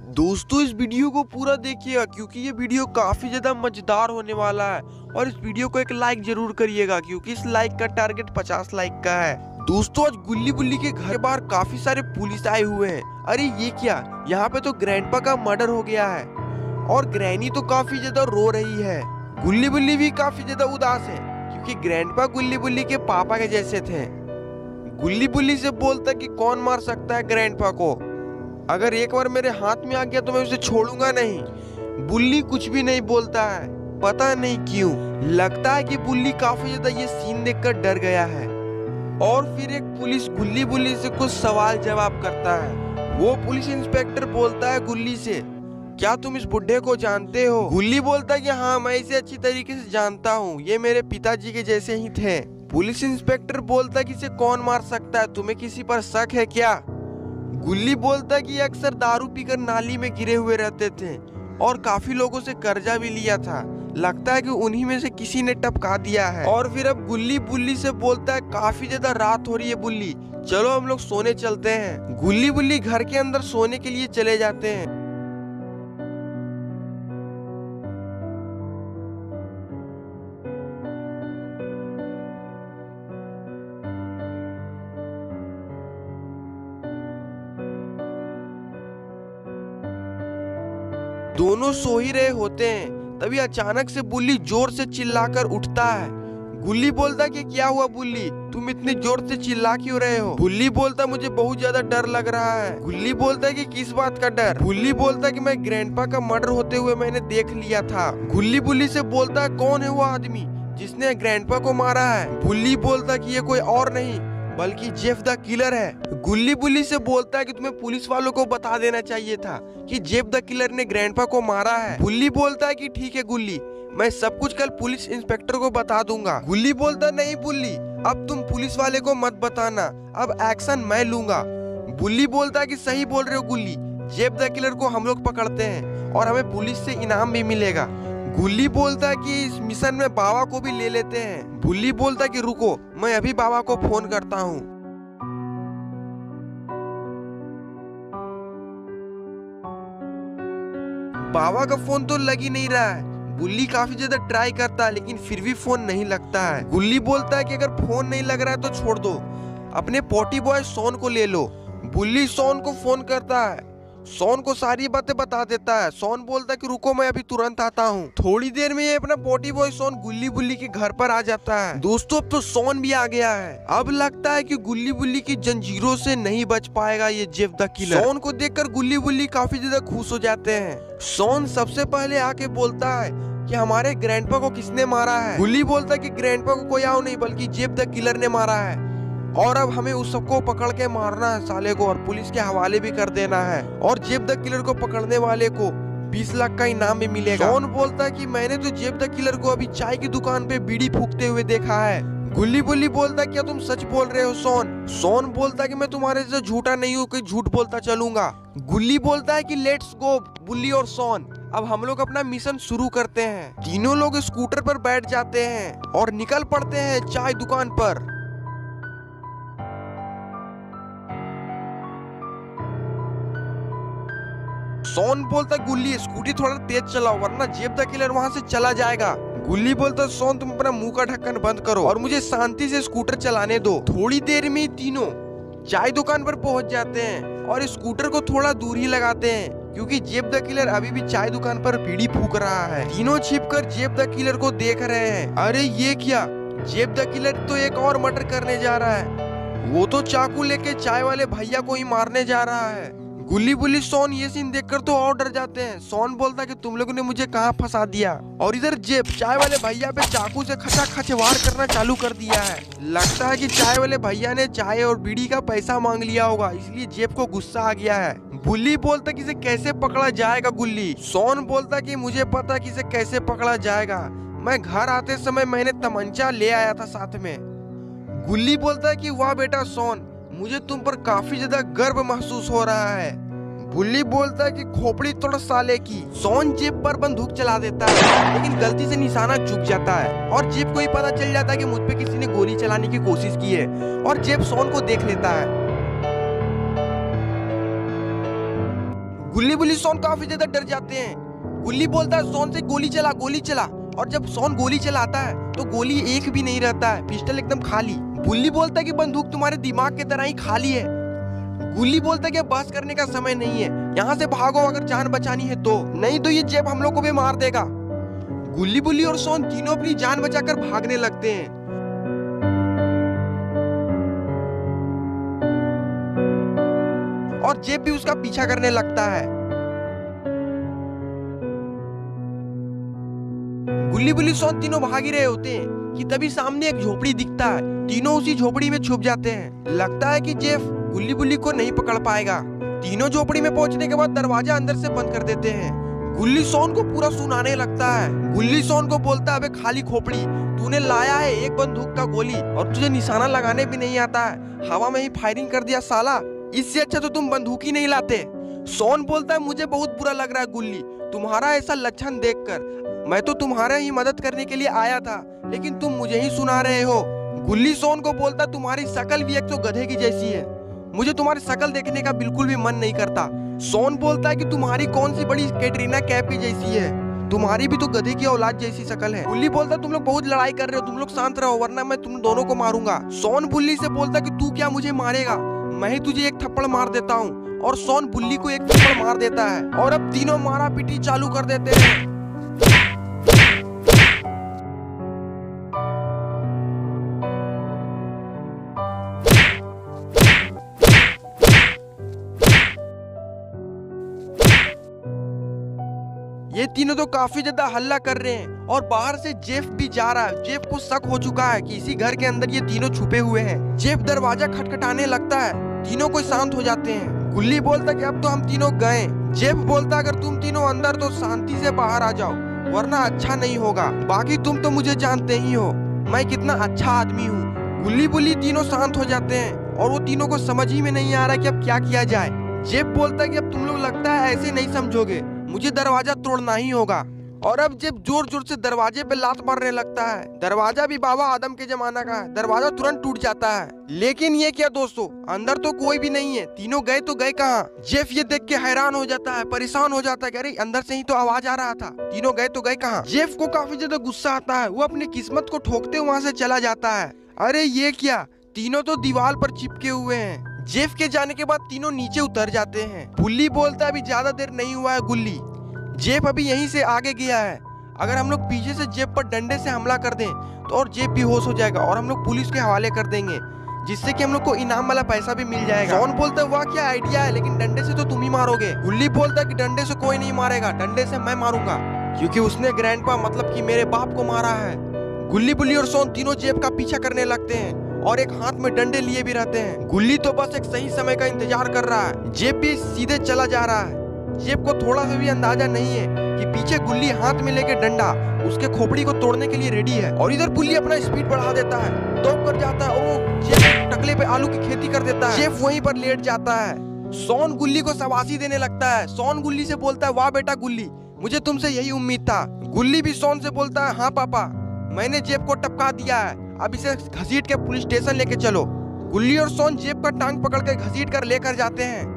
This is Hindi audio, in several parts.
दोस्तों इस वीडियो को पूरा देखिएगा क्योंकि ये वीडियो काफी ज्यादा मजेदार होने वाला है। और इस वीडियो को एक लाइक जरूर करिएगा क्योंकि इस लाइक का टारगेट 50 लाइक का है। दोस्तों आज गुल्ली बुल्ली के घर के बाहर काफी सारे पुलिस आए हुए हैं। अरे ये क्या, यहाँ पे तो ग्रैंडपा का मर्डर हो गया है और ग्रैनी तो काफी ज्यादा रो रही है। गुल्ली बुल्ली भी काफी ज्यादा उदास है क्योंकि ग्रैंडपा गुल्ली बुल्ली के पापा के जैसे थे। गुल्ली बुल्ली से बोलता कि कौन मार सकता है ग्रैंडपा को, अगर एक बार मेरे हाथ में आ गया तो मैं उसे छोड़ूंगा नहीं। बुल्ली कुछ भी नहीं बोलता है, पता नहीं क्यों। लगता है कि बुल्ली काफी ज्यादा ये सीन देखकर डर गया है। और फिर एक पुलिस गुल्ली बुल्ली से कुछ सवाल जवाब करता है। वो पुलिस इंस्पेक्टर बोलता है गुल्ली से, क्या तुम इस बुढ़े को जानते हो? गुल्ली बोलता है कि हाँ मैं इसे अच्छी तरीके से जानता हूँ, ये मेरे पिताजी के जैसे ही थे। पुलिस इंस्पेक्टर बोलता है कि इसे कौन मार सकता है, तुम्हें किसी पर शक है क्या? गुल्ली बोलता है कि अक्सर दारू पीकर नाली में गिरे हुए रहते थे और काफी लोगों से कर्जा भी लिया था, लगता है कि उन्हीं में से किसी ने टपका दिया है। और फिर अब गुल्ली बुल्ली से बोलता है काफी ज्यादा रात हो रही है बुल्ली, चलो हम लोग सोने चलते हैं। गुल्ली बुल्ली घर के अंदर सोने के लिए चले जाते हैं। दोनों सो ही रहे होते हैं, तभी अचानक से बुल्ली जोर से चिल्लाकर उठता है। गुल्ली बोलता है कि क्या हुआ बुल्ली, तुम इतनी जोर से चिल्ला क्यों रहे हो? बुल्ली बोलता है मुझे बहुत ज्यादा डर लग रहा है। गुल्ली बोलता है कि किस बात का डर? बुल्ली बोलता है कि मैं ग्रैंडपा का मर्डर होते हुए मैंने देख लिया था। गुल्ली बुल्ली से बोलता है कौन है वो आदमी जिसने ग्रैंडपा को मारा है? बुल्ली बोलता है कि ये कोई और नहीं बल्कि जेफ द किलर है। गुल्ली बुल्ली से बोलता है कि तुम्हें पुलिस वालों को बता देना चाहिए था कि जेफ द किलर ने ग्रैंडपा को मारा है। बुल्ली बोलता है कि ठीक है गुल्ली, मैं सब कुछ कल पुलिस इंस्पेक्टर को बता दूंगा। गुल्ली बोलता नहीं बुल्ली, अब तुम पुलिस वाले को मत बताना, अब एक्शन मैं लूंगा। बुल्ली बोलता है कि सही बोल रहे हो गुल्ली, जेफ द किलर को हम लोग पकड़ते हैं और हमें पुलिस से इनाम भी मिलेगा। गुल्ली बोलता है कि इस मिशन में बाबा को भी ले लेते हैं। बुल्ली बोलता है कि रुको, मैं अभी बाबा को फोन करता हूँ। बाबा का फोन तो लग ही नहीं रहा है। बुल्ली काफी ज्यादा ट्राई करता है लेकिन फिर भी फोन नहीं लगता है। गुल्ली बोलता है कि अगर फोन नहीं लग रहा है तो छोड़ दो, अपने पोटी बॉय सोन को ले लो। बुल्ली सोन को फोन करता है, सोन को सारी बातें बता देता है। सोन बोलता है कि रुको मैं अभी तुरंत आता हूँ। थोड़ी देर में ये अपना पोटी बॉय सोन गुल्ली बुल्ली के घर पर आ जाता है। दोस्तों अब तो सोन भी आ गया है। अब लगता है कि गुल्ली बुल्ली की जंजीरों से नहीं बच पाएगा ये जेफ द किलर। सोन को देखकर गुल्ली बुल्ली काफी ज्यादा खुश हो जाते हैं। सोन सबसे पहले आके बोलता है कि हमारे ग्रैंडपा को किसने मारा है? गुल्ली बोलता है कि ग्रैंडपा को कोई और नहीं बल्कि जेफ द किलर ने मारा है और अब हमें उस सबको पकड़ के मारना है साले को और पुलिस के हवाले भी कर देना है और जेफ द किलर को पकड़ने वाले को 20 लाख का इनाम भी मिलेगा। सोन बोलता है कि मैंने तो जेफ द किलर को अभी चाय की दुकान पे बीड़ी फूकते हुए देखा है। गुल्ली बुल्ली बोलता है क्या तुम सच बोल रहे हो सोन? सोन बोलता है कि मैं तुम्हारे से झूठा नहीं हूँ कि झूठ बोलता चलूंगा। गुल्ली बोलता है कि लेट्स गो बुल्ली और सोन, अब हम लोग अपना मिशन शुरू करते हैं। तीनों लोग स्कूटर पर बैठ जाते हैं और निकल पड़ते हैं चाय दुकान पर। सोन बोलता गुल्ली स्कूटी थोड़ा तेज चलाओ वरना जेफ द किलर वहां से चला जाएगा। गुल्ली बोलता सोन तुम अपना मुंह का ढक्कन बंद करो और मुझे शांति से स्कूटर चलाने दो। थोड़ी देर में तीनों चाय दुकान पर पहुंच जाते हैं और स्कूटर को थोड़ा दूर ही लगाते हैं क्योंकि जेफ द किलर अभी भी चाय दुकान पर बीड़ी फूक रहा है। तीनों छिपकर जेफ द किलर को देख रहे हैं। अरे ये क्या, जेफ द किलर तो एक और मर्डर करने जा रहा है, वो तो चाकू लेके चाय वाले भैया को ही मारने जा रहा है। गुल्ली बुल्ली सोन ये सीन देखकर तो और डर जाते हैं। सोन बोलता है कि तुम लोगों ने मुझे कहाँ फंसा दिया और इधर जेफ चाय वाले भैया पे चाकू से खचाखच वार करना चालू कर दिया है। लगता है कि चाय वाले भैया ने चाय और बीड़ी का पैसा मांग लिया होगा इसलिए जेफ को गुस्सा आ गया है। बुल्ली बोलता है कि इसे कैसे पकड़ा जाएगा गुल्ली। सोन बोलता है कि मुझे पता है कि इसे कैसे पकड़ा जाएगा, मैं घर आते समय मैंने तमंचा ले आया था साथ में। गुल्ली बोलता है कि वाह बेटा सोन, मुझे तुम पर काफी ज्यादा गर्व महसूस हो रहा है। गुल्ली बोलता है कि खोपड़ी तोड़ साले की। सोन जेब पर बंदूक चला देता है लेकिन गलती से निशाना चूक जाता है और जेब को ही पता चल जाता है कि मुझ पे किसी ने गोली चलाने की कोशिश की है और जेब सोन को देख लेता है। गुल्ली बुल्ली सोन काफी ज्यादा डर जाते हैं। गुल्ली बोलता है सोन से गोली चला गोली चला, और जब सोन गोली चलाता है तो गोली एक भी नहीं रहता है, पिस्टल एकदम खाली। गुल्ली बोलता है कि बंदूक तुम्हारे दिमाग की तरह ही खाली है। गुल्ली बोलता है कि बहस करने का समय नहीं है, यहाँ से भागो अगर जान बचानी है तो, नहीं तो ये जेब हम लोग को भी मार देगा। गुल्ली बुल्ली और सोन तीनों अपनी जान बचाकर भागने लगते हैं। और जेब भी उसका पीछा करने लगता है। गुल्ली बुल्ली सोन तीनों भाग ही रहे होते हैं कि तभी सामने एक झोपड़ी दिखता है। तीनों उसी झोपड़ी में छुप जाते हैं। लगता है कि जेब गुल्ली बुल्ली को नहीं पकड़ पाएगा। तीनों झोपड़ी में पहुंचने के बाद दरवाजा अंदर से बंद कर देते हैं। गुल्ली सोन को पूरा सुनाने लगता है। गुल्ली सोन को बोलता है, अबे खाली खोपड़ी, तूने लाया है एक बंदूक का गोली और तुझे निशाना लगाने भी नहीं आता है, हवा में ही फायरिंग कर दिया साला, इससे अच्छा तो तुम बंदूक ही नहीं लाते। सोन बोलता है, मुझे बहुत बुरा लग रहा है गुल्ली, तुम्हारा ऐसा लक्षण देखकर। मैं तो तुम्हारे ही मदद करने के लिए आया था लेकिन तुम मुझे ही सुना रहे हो। गुल्ली सोन को बोलता, तुम्हारी शक्ल भी एक तो गधे की जैसी है, मुझे तुम्हारी शक्ल देखने का बिल्कुल भी मन नहीं करता। सोन बोलता है कि तुम्हारी कौन सी बड़ी कैटरीना कैफ की जैसी है, तुम्हारी भी तो गधे की औलाद जैसी शक्ल है। गुल्ली बोलता, तुम लोग बहुत लड़ाई कर रहे हो, तुम लोग शांत रहो वरना मैं तुम दोनों को मारूंगा। सोन बुल्ली से बोलता कि तू क्या मुझे मारेगा, मैं ही तुझे एक थप्पड़ मार देता हूँ। और सोन बुल्ली को एक थप्पड़ मार देता है और अब तीनों मारा पीटी चालू कर देते हैं। ये तीनों तो काफी ज्यादा हल्ला कर रहे हैं और बाहर से जेफ भी जा रहा है। जेफ को शक हो चुका है कि इसी घर के अंदर ये तीनों छुपे हुए हैं। जेफ दरवाजा खटखटाने लगता है, तीनों को शांत हो जाते हैं। गुल्ली बोलता कि अब तो हम तीनों गए। जेफ बोलता, अगर तुम तीनों अंदर तो शांति से बाहर आ जाओ वरना अच्छा नहीं होगा, बाकी तुम तो मुझे जानते ही हो मैं कितना अच्छा आदमी हूँ। गुल्ली बुल्ली तीनों शांत हो जाते हैं और वो तीनों को समझ ही में नहीं आ रहा कि अब क्या किया जाए। जेफ बोलता है कि अब तुम लोग लगता है ऐसे नहीं समझोगे, मुझे दरवाजा तोड़ना ही होगा। और अब जेफ जोर जोर से दरवाजे पे लात मारने लगता है। दरवाजा भी बाबा आदम के जमाना का है, दरवाजा तुरंत टूट जाता है। लेकिन ये क्या दोस्तों, अंदर तो कोई भी नहीं है, तीनों गए तो गए कहाँ। जेफ ये देख के हैरान हो जाता है, परेशान हो जाता है कि अरे अंदर से ही तो आवाज आ रहा था, तीनों गए तो गए कहाँ। जेफ को काफी ज्यादा गुस्सा आता है, वो अपनी किस्मत को ठोकते वहाँ से चला जाता है। अरे ये क्या, तीनों तो दीवार पर चिपके हुए हैं। जेफ के जाने के बाद तीनों नीचे उतर जाते हैं। गुल्ली बोलता है, अभी ज्यादा देर नहीं हुआ है गुल्ली, जेफ अभी यहीं से आगे गया है, अगर हम लोग पीछे से जेफ पर डंडे से हमला कर दें तो और जेफ बेहोश हो जाएगा और हम लोग पुलिस के हवाले कर देंगे, जिससे कि हम लोग को इनाम वाला पैसा भी मिल जाएगा। सोन बोलता है, वाह क्या आइडिया है, लेकिन डंडे से तो तुम ही मारोगे। गुल्ली बोलता है कि डंडे से कोई नहीं मारेगा, डंडे से मैं मारूंगा, क्योंकि उसने ग्रैंडपा मतलब कि मेरे बाप को मारा है। गुल्ली बुल्ली और सोन तीनों जेफ का पीछा करने लगते हैं और एक हाथ में डंडे लिए भी रहते हैं। गुल्ली तो बस एक सही समय का इंतजार कर रहा है, जेफ भी सीधे चला जा रहा है। जेफ को थोड़ा सा भी अंदाजा नहीं है कि पीछे गुल्ली हाथ में लेके डंडा उसके खोपड़ी को तोड़ने के लिए रेडी है। और इधर गुल्ली अपना स्पीड बढ़ा देता है, दौड़ कर जाता है और वो जेफ टकले पे आलू की खेती कर देता है। जेफ वहीं पर लेट जाता है। सोन गुल्ली को शाबाशी देने लगता है। सोन गुल्ली से बोलता है, वाह बेटा गुल्ली, मुझे तुमसे यही उम्मीद था। गुल्ली भी सोन से बोलता है, हाँ पापा, मैंने जेफ को टपका दिया है, अब इसे घसीट के पुलिस स्टेशन लेके चलो। गुल्ली और सोन जेफ का टांग पकड़ के घसीट कर लेकर जाते हैं।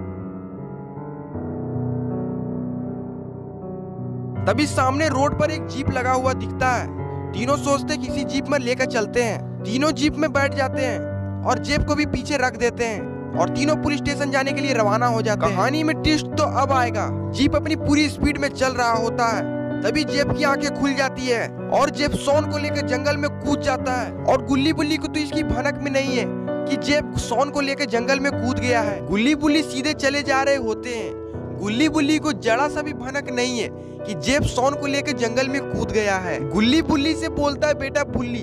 तभी सामने रोड पर एक जीप लगा हुआ दिखता है। तीनों सोचते किसी जीप में लेकर चलते हैं। तीनों जीप में बैठ जाते हैं और जेफ को भी पीछे रख देते हैं और तीनों पुलिस स्टेशन जाने के लिए रवाना हो जाते हैं। कहानी में ट्विस्ट तो अब आएगा। जीप अपनी पूरी स्पीड में चल रहा होता है, तभी जेफ की आंखें खुल जाती है और जेफ सोन को लेकर जंगल में कूद जाता है। और गुल्ली बुल्ली को तो इसकी भनक में नहीं है कि जेफ सोन को लेकर जंगल में कूद गया है। गुल्ली बुल्ली सीधे चले जा रहे होते हैं। गुल्ली बुल्ली को जरा सा भी भनक नहीं है कि जेफ सोन को लेकर जंगल में कूद गया है। गुल्ली बुल्ली से बोलता है, बेटा बुल्ली,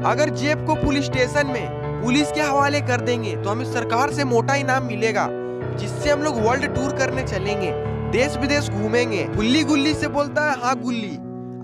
अगर जेफ को पुलिस स्टेशन में पुलिस के हवाले कर देंगे तो हमें सरकार से मोटा इनाम मिलेगा, जिससे हम लोग वर्ल्ड टूर करने चलेंगे, देश विदेश घूमेंगे। गुल्ली गुल्ली से बोलता है, हाँ गुल्ली,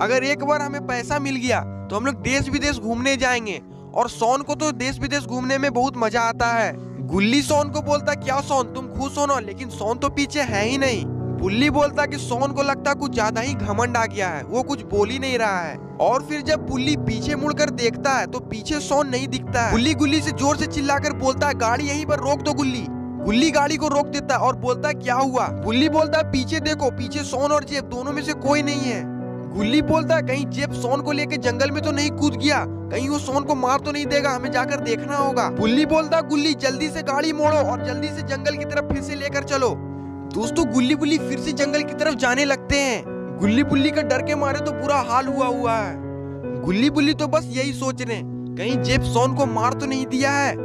अगर एक बार हमें पैसा मिल गया तो हम लोग देश विदेश घूमने जाएंगे और सोन को तो देश विदेश घूमने में बहुत मजा आता है। गुल्ली सोन को बोलता क्या सोन तुम खुश हो ना, लेकिन सोन तो पीछे है ही नहीं। बुल्ली बोलता कि सोन को लगता कुछ ज्यादा ही घमंड आ गया है, वो कुछ बोल ही नहीं रहा है। और फिर जब बुल्ली पीछे मुड़कर देखता है तो पीछे सोन नहीं दिखता है। बुल्ली गुल्ली से जोर से चिल्लाकर बोलता है गाड़ी यहीं पर रोक दो गुल्ली। गुल्ली गाड़ी को रोक देता है और बोलता है क्या हुआ। बुल्ली बोलता है पीछे देखो, पीछे सोन और जेब दोनों में से कोई नहीं है। गुल्ली बोलता है कहीं जेब सोन को लेकर जंगल में तो नहीं कूद गया, कहीं वो सोन को मार तो नहीं देगा, हमें जाकर देखना होगा। बुल्ली बोलता है गुल्ली जल्दी से गाड़ी मोड़ो और जल्दी से जंगल की तरफ फिर से लेकर चलो। दोस्तों गुल्ली बुल्ली फिर से जंगल की तरफ जाने लगते हैं। गुल्ली बुल्ली का डर के मारे तो बुरा हाल हुआ है। गुल्ली बुल्ली तो बस यही सोच रहे हैं कहीं जेब सोन को मार तो नहीं दिया है।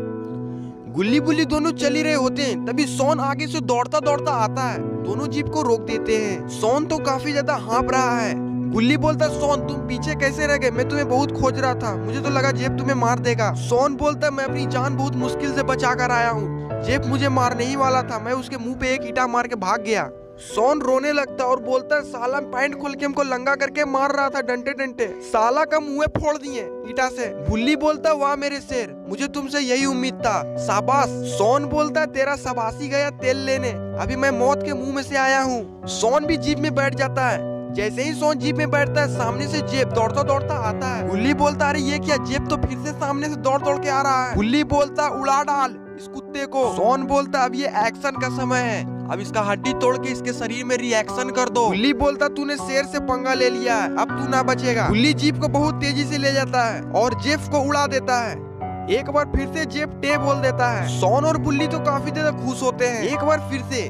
गुल्ली बुल्ली दोनों चल ही रहे होते हैं, तभी सोन आगे से दौड़ता दौड़ता आता है। दोनों जीप को रोक देते हैं। सोन तो काफी ज्यादा हाँफ रहा है। गुल्ली बोलता सोन तुम पीछे कैसे रह गए, मैं तुम्हें बहुत खोज रहा था, मुझे तो लगा जेब तुम्हें मार देगा। सोन बोलता मैं अपनी जान बहुत मुश्किल से बचा कर आया हूँ, जेब मुझे मारने ही वाला था, मैं उसके मुंह पे एक ईंटा मार के भाग गया। सोन रोने लगता और बोलता है साला पैंट खोल के हमको लंगा करके मार रहा था डंटे डंटे, साला का मुंह फोड़ दिए ईटा से। बुल्ली बोलता वाह मेरे शेर, मुझे तुमसे यही उम्मीद था, शाबाश। सोन बोलता है तेरा शाबाशी गया तेल लेने, अभी मैं मौत के मुंह में से आया हूँ। सोन भी जीप में बैठ जाता है। जैसे ही सोन जीप में बैठता है सामने से जेब दौड़ता दौड़ता आता है। गुल्ली बोलता अरे ये क्या, जेब तो फिर से सामने से दौड़ दौड़ के आ रहा है। गुल्ली बोलता उड़ा डाल इस कुत्ते को। सोन बोलता अब ये एक्शन का समय है, अब इसका हड्डी तोड़ के इसके शरीर में रिएक्शन कर दो। गुल्ली बोलता तूने शेर से पंगा ले लिया है, अब तू ना बचेगा। गुल्ली जीप को बहुत तेजी से ले जाता है और जेब को उड़ा देता है। एक बार फिर से जेब टे बोल देता है। सोन और बुल्ली तो काफी ज्यादा खुश होते हैं। एक बार फिर से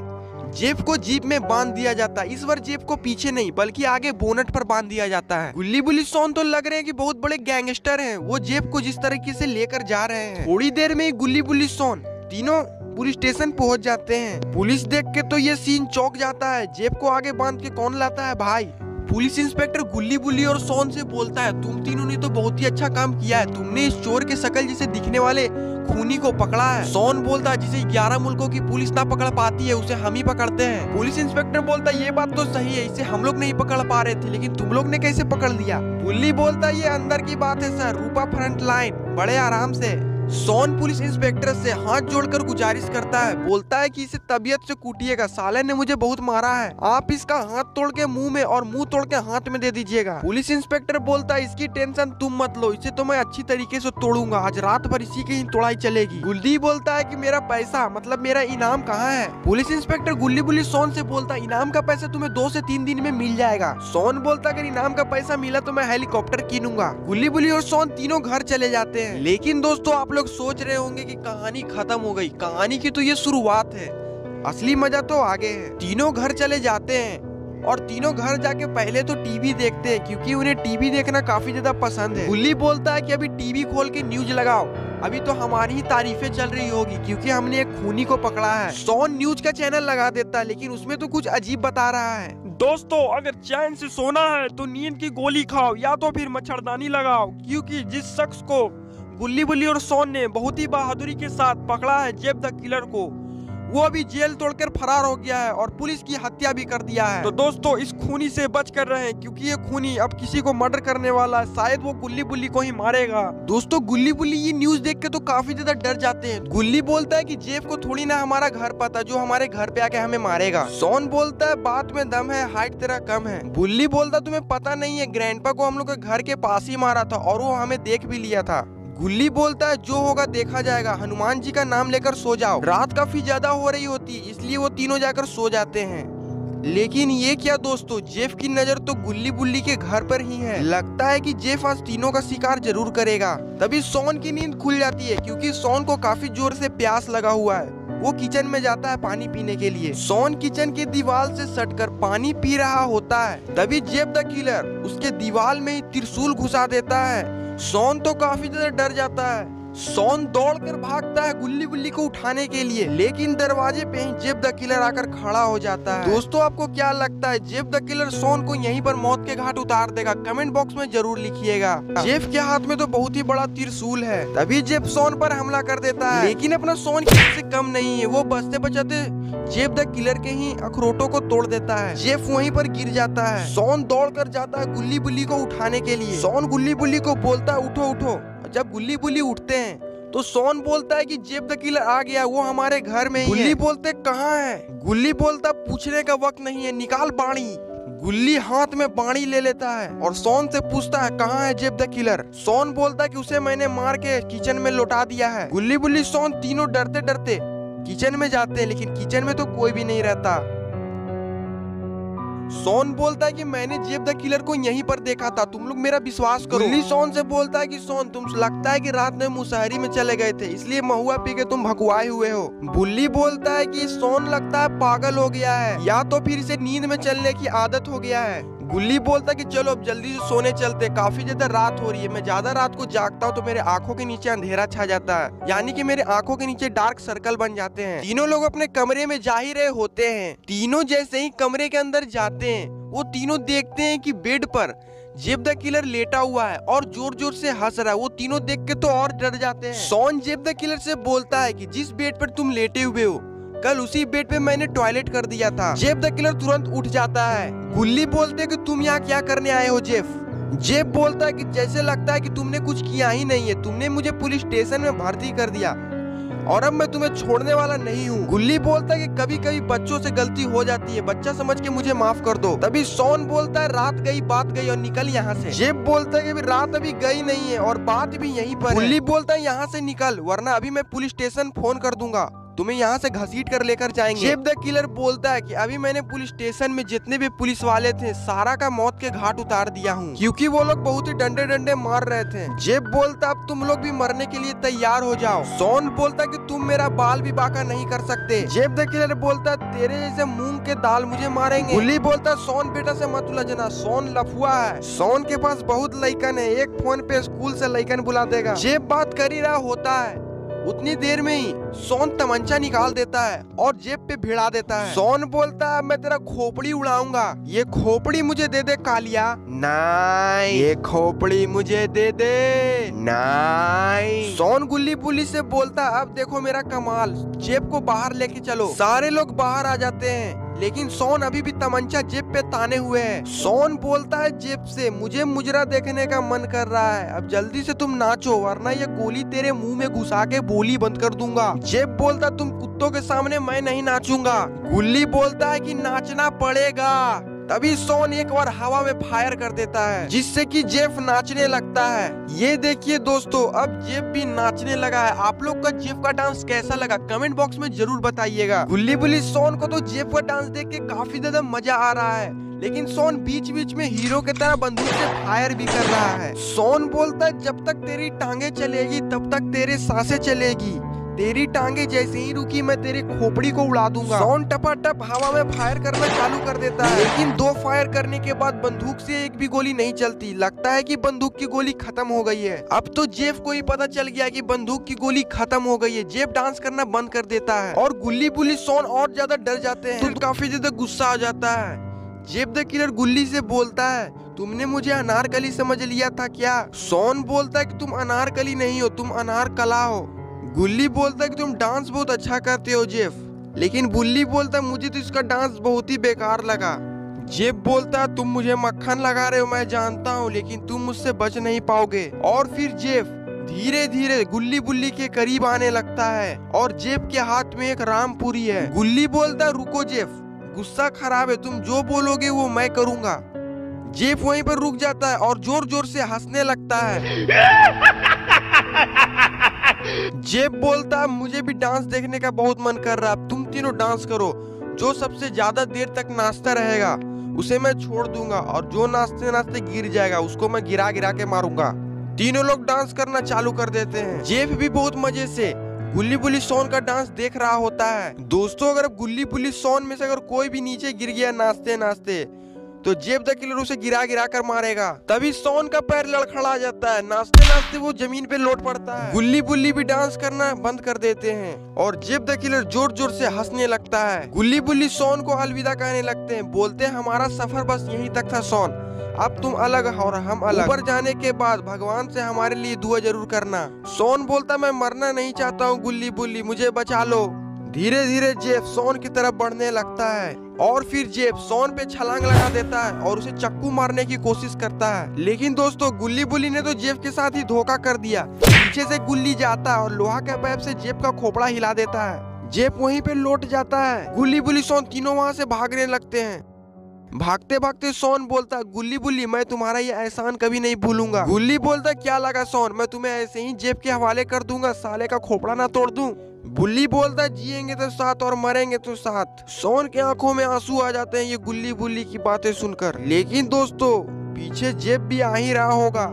जेब को जीप में बांध दिया जाता है। इस बार जेब को पीछे नहीं बल्कि आगे बोनट पर बांध दिया जाता है। गुल्ली बुल्ली सोन तो लग रहे हैं कि बहुत बड़े गैंगस्टर हैं। वो जेब को जिस तरीके से लेकर जा रहे हैं, थोड़ी देर में ही गुल्ली बुल्ली सोन तीनों पुलिस स्टेशन पहुंच जाते हैं। पुलिस देख के तो ये सीन चौंक जाता है, जेब को आगे बांध के कौन लाता है भाई। पुलिस इंस्पेक्टर गुल्ली बुल्ली और सोन से बोलता है तुम तीनों ने तो बहुत ही अच्छा काम किया है, तुमने इस चोर के शकल जैसे दिखने वाले खूनी को पकड़ा है। सोन बोलता है जिसे 11 मुल्कों की पुलिस ना पकड़ पाती है उसे हम ही पकड़ते हैं। पुलिस इंस्पेक्टर बोलता है ये बात तो सही है, इसे हम लोग नहीं पकड़ पा रहे थे, लेकिन तुम लोग ने कैसे पकड़ लिया। गुल्ली बोलता है ये अंदर की बात है सर, रूपा फ्रंट लाइन, बड़े आराम से। सोन पुलिस इंस्पेक्टर से हाथ जोड़कर गुजारिश करता है, बोलता है कि इसे तबीयत से कूटिएगा, साले ने मुझे बहुत मारा है, आप इसका हाथ तोड़ के मुंह में और मुंह तोड़ के हाथ में दे दीजिएगा। पुलिस इंस्पेक्टर बोलता है इसकी टेंशन तुम मत लो, इसे तो मैं अच्छी तरीके से तोड़ूंगा, आज रात भर इसी की ही तोड़ाई चलेगी। गुल्ली बोलता है कि मेरा पैसा मतलब मेरा इनाम कहाँ है। पुलिस इंस्पेक्टर गुल्ली बुल्ली सोन से बोलता है इनाम का पैसा तुम्हें 2 से 3 दिन में मिल जाएगा। सोन बोलता अगर इनाम का पैसा मिला तो मैं हेलीकॉप्टर कीनूंगा। गुल्ली बुल्ली और सोन तीनों घर चले जाते हैं। लेकिन दोस्तों आप लोग सोच रहे होंगे कि कहानी खत्म हो गई, कहानी की तो ये शुरुआत है, असली मजा तो आगे है। तीनों घर चले जाते हैं और तीनों घर जाके पहले तो टीवी देखते हैं क्योंकि उन्हें टीवी देखना काफी ज्यादा पसंद है। गुल्ली बोलता है कि अभी टीवी खोल के न्यूज लगाओ, अभी तो हमारी ही तारीफें चल रही होगी क्योंकि हमने एक खूनी को पकड़ा है। सोन न्यूज का चैनल लगा देता है लेकिन उसमें तो कुछ अजीब बता रहा है। दोस्तों अगर चैन से सोना है तो नींद की गोली खाओ या तो फिर मच्छरदानी लगाओ, क्योंकि जिस शख्स को गुल्ली बुल्ली और सोन ने बहुत ही बहादुरी के साथ पकड़ा है जेब द किलर को, वो अभी जेल तोड़कर फरार हो गया है और पुलिस की हत्या भी कर दिया है। तो दोस्तों इस खूनी से बच कर रहें क्योंकि ये खूनी अब किसी को मर्डर करने वाला है, शायद वो गुल्ली बुल्ली को ही मारेगा। दोस्तों गुल्ली बुल्ली ये न्यूज देख के तो काफी ज्यादा डर जाते हैं। गुल्ली बोलता है कि जेब को थोड़ी ना हमारा घर पता जो हमारे घर पे आके हमें मारेगा। सोन बोलता है बात में दम है, हाइट तेरा कम है। गुल्ली बोलता तुम्हें पता नहीं है ग्रैंडपा को हम लोग के घर के पास ही मारा था और वो हमें देख भी लिया था। गुल्ली बोलता है जो होगा देखा जाएगा, हनुमान जी का नाम लेकर सो जाओ। रात काफी ज्यादा हो रही होती इसलिए वो तीनों जाकर सो जाते हैं। लेकिन ये क्या दोस्तों, जेफ की नजर तो गुल्ली बुल्ली के घर पर ही है। लगता है कि जेफ आज तीनों का शिकार जरूर करेगा। तभी सोन की नींद खुल जाती है क्योंकि सोन को काफी जोर से प्यास लगा हुआ है। वो किचन में जाता है पानी पीने के लिए। सोन किचन के दीवार से सटकर पानी पी रहा होता है। तभी जेब द किलर उसके दीवार में ही त्रिशूल घुसा देता है। सोन तो काफी ज्यादा डर जाता है। सोन दौड़कर भागता है गुल्ली बुल्ली को उठाने के लिए, लेकिन दरवाजे पे ही जेब द किलर आकर खड़ा हो जाता है। दोस्तों आपको क्या लगता है, जेब द किलर सोन को यहीं पर मौत के घाट उतार देगा? कमेंट बॉक्स में जरूर लिखिएगा। जेब के हाथ में तो बहुत ही बड़ा त्रिशूल है। तभी जेब सोन पर हमला कर देता है, लेकिन अपना सोन किसी से कम नहीं है। वो बचते बचाते जेब द किलर के ही अखरोटों को तोड़ देता है। जेब वहीं पर गिर जाता है। सोन दौड़ कर जाता है गुल्ली बुल्ली को उठाने के लिए। सोन गुल्ली बुल्ली को बोलता है उठो उठो। जब गुल्ली बुल्ली उठते हैं तो सोन बोलता है कि जेब द किलर आ गया, वो हमारे घर में ही है। गुल्ली बोलते कहाँ है? गुल्ली बोलता पूछने का वक्त नहीं है, निकाल बाणी। गुल्ली हाथ में बाणी ले लेता है और सोन से पूछता है कहाँ है जेब द किलर। सोन बोलता है कि उसे मैंने मार के किचन में लौटा दिया है। गुल्ली बुल्ली सोन तीनों डरते डरते किचन में जाते हैं, लेकिन किचन में तो कोई भी नहीं रहता। सोन बोलता है कि मैंने जेब द किलर को यहीं पर देखा था, तुम लोग मेरा विश्वास करो। गुल्ली सोन से बोलता है कि सोन तुम लगता है कि रात में मुसहरी में चले गए थे, इसलिए महुआ पी के तुम भकुआए हुए हो। बुल्ली बोलता है कि सोन लगता है पागल हो गया है, या तो फिर इसे नींद में चलने की आदत हो गया है। गुल्ली बोलता है कि चलो अब जल्दी से सोने चलते, काफी ज्यादा रात हो रही है। मैं ज्यादा रात को जागता हूँ तो मेरे आंखों के नीचे अंधेरा छा जाता है, यानी कि मेरे आंखों के नीचे डार्क सर्कल बन जाते हैं। तीनों लोग अपने कमरे में जा ही रहे होते हैं। तीनों जैसे ही कमरे के अंदर जाते हैं, वो तीनों देखते हैं कि बेड पर जेब द किलर लेटा हुआ है और जोर जोर से हंस रहा है। वो तीनों देख के तो और डर जाते हैं। सोन जेब द किलर से बोलता है कि जिस बेड पर तुम लेटे हुए हो, कल उसी बेड पे मैंने टॉयलेट कर दिया था। जेब द किलर तुरंत उठ जाता है। गुल्ली बोलते हैं कि तुम यहाँ क्या करने आए हो जेफ? जेब बोलता है कि जैसे लगता है कि तुमने कुछ किया ही नहीं है, तुमने मुझे पुलिस स्टेशन में भर्ती कर दिया और अब मैं तुम्हें छोड़ने वाला नहीं हूँ। गुल्ली बोलता है कि कभी कभी बच्चों से गलती हो जाती है, बच्चा समझ के मुझे माफ कर दो। तभी सोन बोलता है रात गई बात गई और निकल यहाँ से। जेब बोलता है कि रात अभी गई नहीं है और बात भी यहीं पर है। गुल्ली बोलता है यहाँ से निकल, वरना अभी मैं पुलिस स्टेशन फोन कर दूंगा, तुम्हें यहाँ से घसीट कर लेकर जाएंगे। जेब द किलर बोलता है कि अभी मैंने पुलिस स्टेशन में जितने भी पुलिस वाले थे सारा का मौत के घाट उतार दिया हूँ, क्योंकि वो लोग बहुत ही डंडे डंडे मार रहे थे। जेब बोलता अब तुम लोग भी मरने के लिए तैयार हो जाओ। सोन बोलता कि तुम मेरा बाल भी बाका नहीं कर सकते। जेब द किलर बोलता तेरे जैसे मूंग के दाल मुझे मारेंगे। गुल्ली बोलता सोन बेटा से मत उलझना, सोन लफुआ है, सोन के पास बहुत लइकन है, एक फोन पे स्कूल से लइकन बुला देगा। जेब बात कर ही रहा होता है, उतनी देर में ही सोन तमंचा निकाल देता है और जेब पे भिड़ा देता है। सोन बोलता है मैं तेरा खोपड़ी उड़ाऊंगा, ये खोपड़ी मुझे दे दे कालिया। नहीं, ये खोपड़ी मुझे दे दे। नहीं। सोन गुल्ली बुल्ली से बोलता अब देखो मेरा कमाल, जेब को बाहर लेके चलो। सारे लोग बाहर आ जाते हैं, लेकिन सोन अभी भी तमंचा जेब पे ताने हुए है। सोन बोलता है जेब से मुझे मुजरा देखने का मन कर रहा है, अब जल्दी से तुम नाचो वरना ये गोली तेरे मुंह में घुसा के बोली बंद कर दूंगा। जेब बोलता तुम कुत्तों के सामने मैं नहीं नाचूंगा। गुल्ली बोलता है कि नाचना पड़ेगा। तभी सोन एक बार हवा में फायर कर देता है, जिससे कि जेफ नाचने लगता है। ये देखिए दोस्तों, अब जेफ भी नाचने लगा है। आप लोग का जेफ का डांस कैसा लगा कमेंट बॉक्स में जरूर बताइएगा। गुल्ली बुल्ली सोन को तो जेफ का डांस देख के काफी ज्यादा मजा आ रहा है, लेकिन सोन बीच बीच में हीरो की तरह बंदूक से फायर भी कर रहा है। सोन बोलता है जब तक तेरी टांगे चलेगी तब तक तेरे सांसें चलेगी, तेरी टांगे जैसे ही रुकी मैं तेरी खोपड़ी को उड़ा दूंगा। सोन टपाटप हवा में फायर करना चालू कर देता है, लेकिन 2 फायर करने के बाद बंदूक से एक भी गोली नहीं चलती। लगता है कि बंदूक की गोली खत्म हो गई है। अब तो जेफ को ही पता चल गया कि बंदूक की गोली खत्म हो गई है। जेफ डांस करना बंद कर देता है और गुल्ली बुल्ली सोन और ज्यादा डर जाते हैं। तो काफी ज्यादा गुस्सा आ जाता है। जेब द किलर गुल्ली से बोलता है तुमने मुझे अनारकली समझ लिया था क्या? सोन बोलता है कि तुम अनारकली नहीं हो, तुम अनारकला हो। गुल्ली बोलता है कि तुम डांस बहुत अच्छा करते हो जेफ, लेकिन बुल्ली बोलता है मुझे तो इसका डांस बहुत ही बेकार लगा। जेफ बोलता है तुम मुझे मक्खन लगा रहे हो मैं जानता हूँ, लेकिन तुम मुझसे बच नहीं पाओगे। और फिर जेफ धीरे धीरे गुल्ली बुल्ली के करीब आने लगता है और जेफ के हाथ में एक रामपुरी है। गुल्ली बोलता है रुको जेफ, गुस्सा खराब है, तुम जो बोलोगे वो मैं करूंगा। जेफ वहीं पर रुक जाता है और जोर जोर से हंसने लगता है। जेफ बोलता है मुझे भी डांस देखने का बहुत मन कर रहा है, तुम तीनों डांस करो, जो सबसे ज्यादा देर तक नाचता रहेगा उसे मैं छोड़ दूंगा और जो नाचते नाचते गिर जाएगा उसको मैं गिरा गिरा के मारूंगा। तीनों लोग डांस करना चालू कर देते हैं। जेफ भी बहुत मजे से गुल्ली बुल्ली सोन का डांस देख रहा होता है। दोस्तों अगर गुल्ली बुल्ली सोन में से अगर कोई भी नीचे गिर गया नाचते नाचते तो जेब द किलर उसे गिरा गिरा कर मारेगा। तभी सोन का पैर लड़खड़ा जाता है, नाचते नाचते वो जमीन पे लौट पड़ता है। गुल्ली बुल्ली भी डांस करना बंद कर देते हैं और जेब द किलर जोर जोर से हंसने लगता है। गुल्ली बुल्ली सोन को अलविदा कहने लगते हैं, बोलते हैं हमारा सफर बस यहीं तक था सोन, अब तुम अलग और हम अलग। ऊपर जाने के बाद भगवान से हमारे लिए दुआ जरूर करना। सोन बोलता मैं मरना नहीं चाहता हूँ गुल्ली बुल्ली, मुझे बचा लो। धीरे धीरे जेफ सोन की तरफ बढ़ने लगता है और फिर जेफ सोन पे छलांग लगा देता है और उसे चक्कू मारने की कोशिश करता है, लेकिन दोस्तों गुल्ली बुल्ली ने तो जेफ के साथ ही धोखा कर दिया। पीछे से गुल्ली जाता है और लोहा के पाइप से जेब का खोपड़ा हिला देता है। जेब वहीं पे लौट जाता है। गुल्ली बुल्ली सोन तीनों वहां से भागने लगते हैं। भागते भागते सोन बोलता है, गुल्ली बुल्ली मैं तुम्हारा ये एहसान कभी नहीं भूलूंगा। गुल्ली बोलता, क्या लगा सोन, मैं तुम्हें ऐसे ही जेब के हवाले कर दूंगा, साले का खोपड़ा ना तोड़ दूं। बुल्ली बोलता, जिएंगे तो साथ और मरेंगे तो साथ। सोन के आंखों में आंसू आ जाते हैं ये गुल्ली बुल्ली की बातें सुनकर। लेकिन दोस्तों पीछे जेब भी आ ही रहा होगा।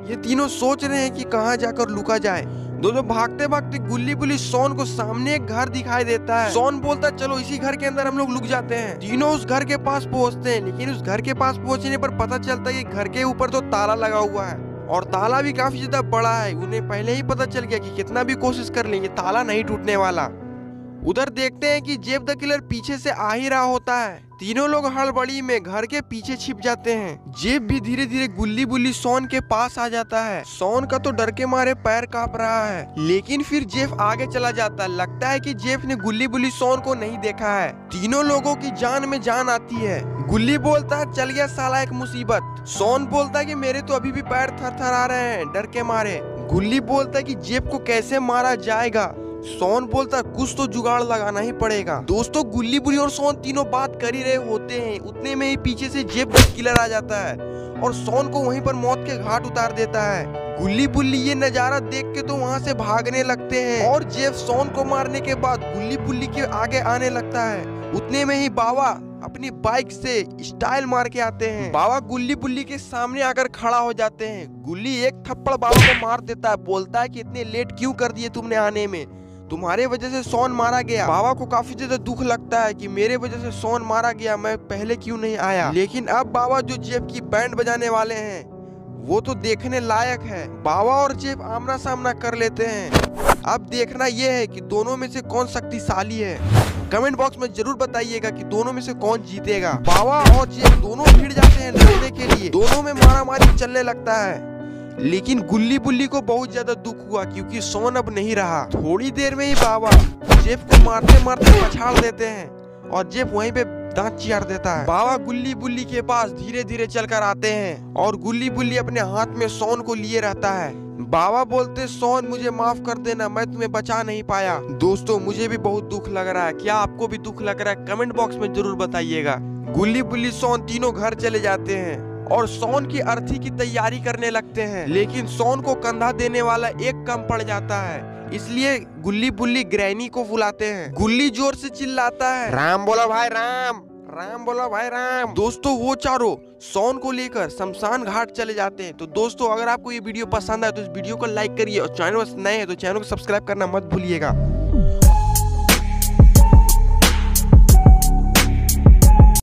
ये तीनों सोच रहे हैं कि कहाँ जाकर लुका जाए। दोनों भागते भागते गुल्ली बुल्ली सोन को सामने एक घर दिखाई देता है। सोन बोलता है, चलो इसी घर के अंदर हम लोग लुक जाते हैं। तीनों उस घर के पास पहुंचते हैं, लेकिन उस घर के पास पहुंचने पर पता चलता है कि घर के ऊपर तो ताला लगा हुआ है और ताला भी काफी ज्यादा बड़ा है। उन्हें पहले ही पता चल गया कि कितना भी कोशिश कर लेंगे ताला नहीं टूटने वाला। उधर देखते हैं कि जेब द किलर पीछे से आ ही रहा होता है। तीनों लोग हड़बड़ी में घर के पीछे छिप जाते हैं। जेब भी धीरे धीरे गुल्ली बुल्ली सोन के पास आ जाता है। सोन का तो डर के मारे पैर कांप रहा है, लेकिन फिर जेब आगे चला जाता है। लगता है कि जेब ने गुल्ली बुल्ली सोन को नहीं देखा है। तीनों लोगों की जान में जान आती है। गुल्ली बोलता है, चल गया साला एक मुसीबत। सोन बोलता है कि मेरे तो अभी भी पैर थरथरा रहे हैं डर के मारे। गुल्ली बोलता है कि जेब को कैसे मारा जाएगा। सोन बोलता, कुछ तो जुगाड़ लगाना ही पड़ेगा। दोस्तों गुल्ली बुल्ली और सोन तीनों बात कर ही रहे होते हैं, उतने में ही पीछे से जेब द किलर आ जाता है और सोन को वहीं पर मौत के घाट उतार देता है। गुल्ली बुल्ली ये नजारा देख के तो वहाँ से भागने लगते हैं और जेब सोन को मारने के बाद गुल्ली बुल्ली के आगे आने लगता है। उतने में ही बाबा अपनी बाइक से स्टाइल मार के आते हैं। बाबा गुल्ली बुल्ली के सामने आकर खड़ा हो जाते हैं। गुल्ली एक थप्पड़ बाबा को मार देता है, बोलता है कि इतने लेट क्यों कर दिए तुमने आने में, तुम्हारे वजह से सोन मारा गया। बाबा को काफी ज्यादा दुख लगता है कि मेरे वजह से सोन मारा गया, मैं पहले क्यों नहीं आया। लेकिन अब बाबा जो जेब की बैंड बजाने वाले हैं वो तो देखने लायक है। बाबा और जेब आमना सामना कर लेते हैं। अब देखना यह है कि दोनों में से कौन शक्तिशाली है। कमेंट बॉक्स में जरूर बताइएगा कि दोनों में से कौन जीतेगा। बाबा और जेब दोनों भिड़ जाते हैं लड़ने के लिए। दोनों में मारामारी चलने लगता है, लेकिन गुल्ली बुल्ली को बहुत ज्यादा दुख हुआ क्योंकि सोन अब नहीं रहा। थोड़ी देर में ही बाबा जेब को मारते मारते पछाड़ देते हैं और जेब वहीं पे दांत चियार देता है। बाबा गुल्ली बुल्ली के पास धीरे धीरे चलकर आते हैं और गुल्ली बुल्ली अपने हाथ में सोन को लिए रहता है। बाबा बोलते, सोन मुझे माफ कर देना, मैं तुम्हें बचा नहीं पाया। दोस्तों मुझे भी बहुत दुख लग रहा है, क्या आपको भी दुख लग रहा है? कमेंट बॉक्स में जरूर बताइएगा। गुल्ली बुल्ली सोन तीनों घर चले जाते हैं और सोन की अर्थी की तैयारी करने लगते हैं, लेकिन सोन को कंधा देने वाला एक कम पड़ जाता है। इसलिए गुल्ली बुल्ली ग्रैनी को बुलाते हैं। गुल्ली जोर से चिल्लाता है, राम बोलो भाई राम, राम बोलो भाई राम। दोस्तों वो चारों सोन को लेकर शमशान घाट चले जाते हैं। तो दोस्तों अगर आपको ये वीडियो पसंद आए तो इस वीडियो को लाइक करिए और चैनल पर नए हैं तो चैनल को सब्सक्राइब करना मत भूलिएगा।